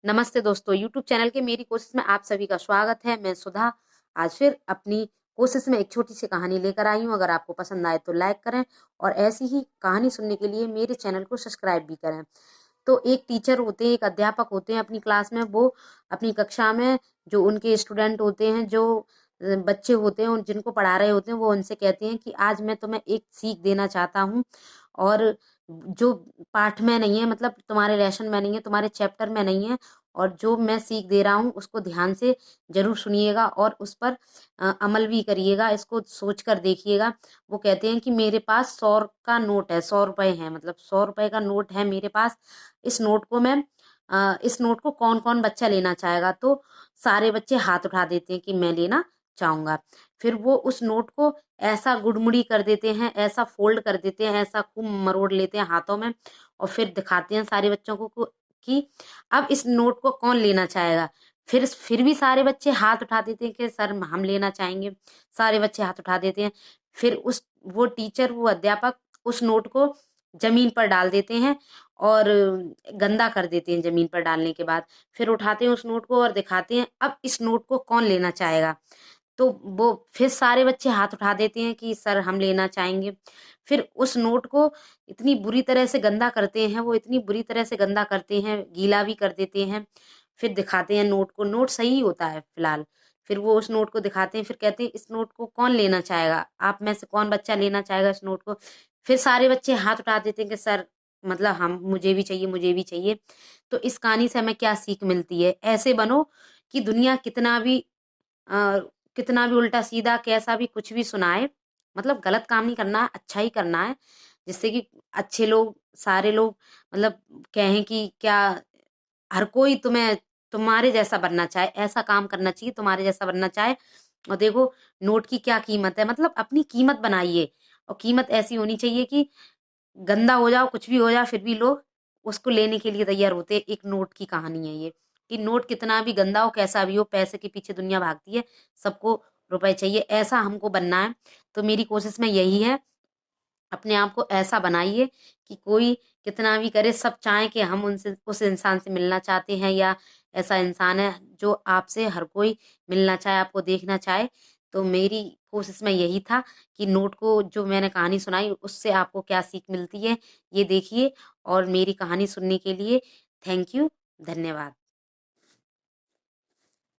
नमस्ते दोस्तों, YouTube channel के मेरी कोशिश में आप सभी का स्वागत है। मैं सुधा आज फिर अपनी कोशिश में एक छोटी सी कहानी लेकर आई हूँ। अगर आपको पसंद आए तो लाइक करें और ऐसी ही कहानी सुनने के लिए मेरे चैनल को सब्सक्राइब भी करें। तो एक टीचर होते हैं, एक अध्यापक होते हैं अपनी क्लास में। वो अपनी कक्षा में जो उनके स्टूडेंट होते हैं, जो बच्चे होते हैं, जिनको पढ़ा रहे होते हैं, वो उनसे कहते हैं कि आज मैं तुम्हें एक सीख देना चाहता हूँ और जो पाठ में नहीं है, मतलब तुम्हारे लेसन में नहीं है, तुम्हारे चैप्टर में नहीं है, और जो मैं सीख दे रहा हूँ उसको ध्यान से जरूर सुनिएगा और उस पर अमल भी करिएगा, इसको सोच कर देखिएगा। वो कहते हैं कि मेरे पास 100 का नोट है, 100 रुपए है, मतलब 100 रुपए का नोट है मेरे पास। इस नोट को कौन कौन बच्चा लेना चाहेगा? तो सारे बच्चे हाथ उठा देते हैं कि मैं लेना चाहूंगा। फिर वो उस नोट को ऐसा गुड़मुड़ी कर देते हैं, ऐसा फोल्ड कर देते हैं, ऐसा खूब मरोड़ लेते हैं हाथों में और फिर दिखाते हैं सारे बच्चों को कि अब इस नोट को कौन लेना चाहेगा। फिर भी सारे बच्चे हाथ उठा देते हैं कि सर हम लेना चाहेंगे। सारे बच्चे हाथ उठा देते हैं। फिर वो टीचर, वो अध्यापक उस नोट को जमीन पर डाल देते हैं और गंदा कर देते हैं। जमीन पर डालने के बाद फिर उठाते हैं उस नोट को और दिखाते हैं अब इस नोट को कौन लेना चाहेगा। तो वो फिर सारे बच्चे हाथ उठा देते हैं कि सर हम लेना चाहेंगे। फिर उस नोट को इतनी बुरी तरह से गंदा करते हैं, वो इतनी बुरी तरह से गंदा करते हैं, गीला भी कर देते हैं। फिर दिखाते हैं नोट को, नोट सही होता है फिलहाल। फिर वो उस नोट को दिखाते हैं, फिर कहते हैं इस नोट को कौन लेना चाहेगा, आप में से कौन बच्चा लेना चाहेगा इस नोट को। फिर सारे बच्चे हाथ उठा देते हैं कि सर मतलब हम, मुझे भी चाहिए, मुझे भी चाहिए। तो इस कहानी से हमें क्या सीख मिलती है? ऐसे बनो कि दुनिया अ, कितना भी उल्टा सीधा कैसा भी कुछ भी सुनाए, मतलब गलत काम नहीं करना है, अच्छा ही करना है। जिससे कि अच्छे लोग, सारे लोग मतलब कहें कि क्या हर कोई तुम्हें तुम्हारे जैसा बनना चाहे, ऐसा काम करना चाहिए तुम्हारे जैसा बनना चाहे। और देखो नोट की क्या कीमत है, मतलब अपनी कीमत बनाइए और कीमत ऐसी होनी चाहिए कि गंदा हो जाओ, कुछ भी हो जाए, फिर भी लोग उसको लेने के लिए तैयार होते हैं। एक नोट की कहानी है ये कि नोट कितना भी गंदा हो, कैसा भी हो, पैसे के पीछे दुनिया भागती है, सबको रुपए चाहिए, ऐसा हमको बनना है। तो मेरी कोशिश में यही है, अपने आप को ऐसा बनाइए कि कोई कितना भी करे, सब चाहें कि हम उनसे, उस इंसान से मिलना चाहते हैं, या ऐसा इंसान है जो आपसे हर कोई मिलना चाहे, आपको देखना चाहे। तो मेरी कोशिश में यही था कि नोट को, जो मैंने कहानी सुनाई, उससे आपको क्या सीख मिलती है ये देखिए। और मेरी कहानी सुनने के लिए थैंक यू, धन्यवाद।